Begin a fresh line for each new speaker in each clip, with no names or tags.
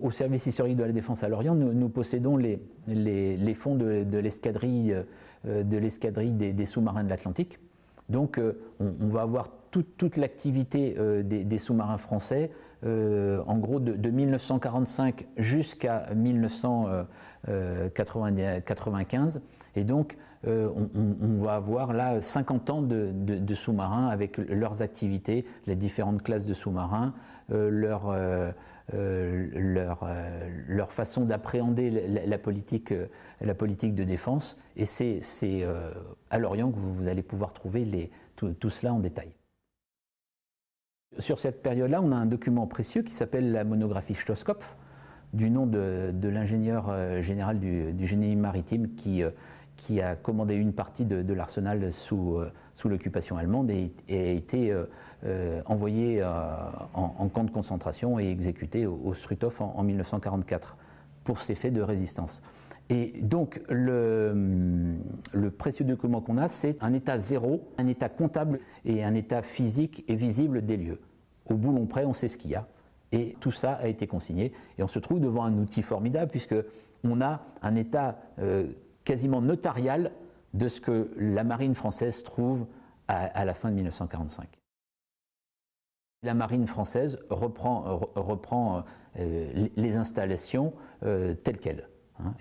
Au service historique de la défense à Lorient, nous possédons les fonds de l'escadrille des sous-marins de l'Atlantique. Donc on va avoir toute l'activité des sous-marins français, en gros de 1945 jusqu'à 1995. Et donc on va avoir là 50 ans de sous-marins avec leurs activités, les différentes classes de sous-marins, leur façon d'appréhender la politique de défense. Et c'est à Lorient que vous allez pouvoir trouver tout cela en détail. Sur cette période-là, on a un document précieux qui s'appelle la monographie Stosskopf, du nom de l'ingénieur général du génie maritime qui a commandé une partie de l'arsenal sous l'occupation allemande et a été envoyé en camp de concentration et exécuté au Struthof en 1944 pour ses faits de résistance. Et donc le précieux document qu'on a, c'est un état zéro, un état comptable et un état physique et visible des lieux. Au boulon près, on sait ce qu'il y a. Et tout ça a été consigné. Et on se trouve devant un outil formidable puisqu'on a un état quasiment notarial de ce que la marine française trouve à la fin de 1945. La marine française reprend les installations telles quelles.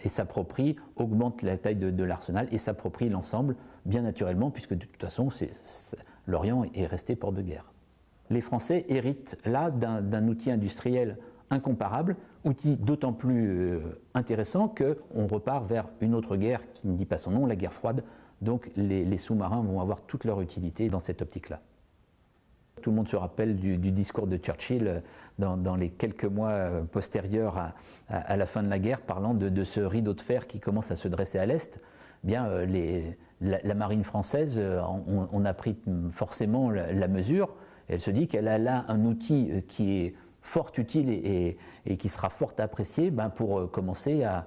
Et s'approprie, augmente la taille de l'arsenal et s'approprie l'ensemble, bien naturellement, puisque de toute façon, l'Orient est resté port de guerre. Les Français héritent là d'un outil industriel incomparable, outil d'autant plus intéressant qu'on repart vers une autre guerre qui ne dit pas son nom, la guerre froide. Donc les sous-marins vont avoir toute leur utilité dans cette optique-là. Tout le monde se rappelle du discours de Churchill dans les quelques mois postérieurs à la fin de la guerre, parlant de ce rideau de fer qui commence à se dresser à l'Est. Bien, la marine française, on a pris forcément la mesure. Elle se dit qu'elle a là un outil qui est fort utile et qui sera fort apprécié pour commencer à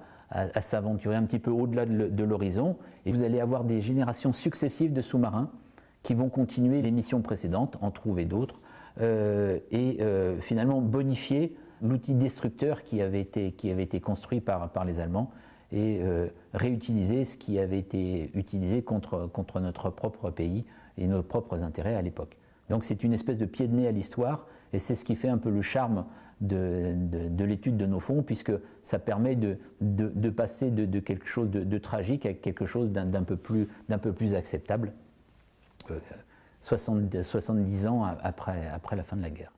s'aventurer un petit peu au-delà de l'horizon. Et vous allez avoir des générations successives de sous-marins qui vont continuer les missions précédentes, en trouver d'autres, et finalement bonifier l'outil destructeur qui avait été construit par les Allemands et réutiliser ce qui avait été utilisé contre notre propre pays et nos propres intérêts à l'époque. Donc c'est une espèce de pied de nez à l'histoire et c'est ce qui fait un peu le charme de l'étude de nos fonds, puisque ça permet de passer de quelque chose de tragique à quelque chose d'un peu plus acceptable. 70 ans après la fin de la guerre.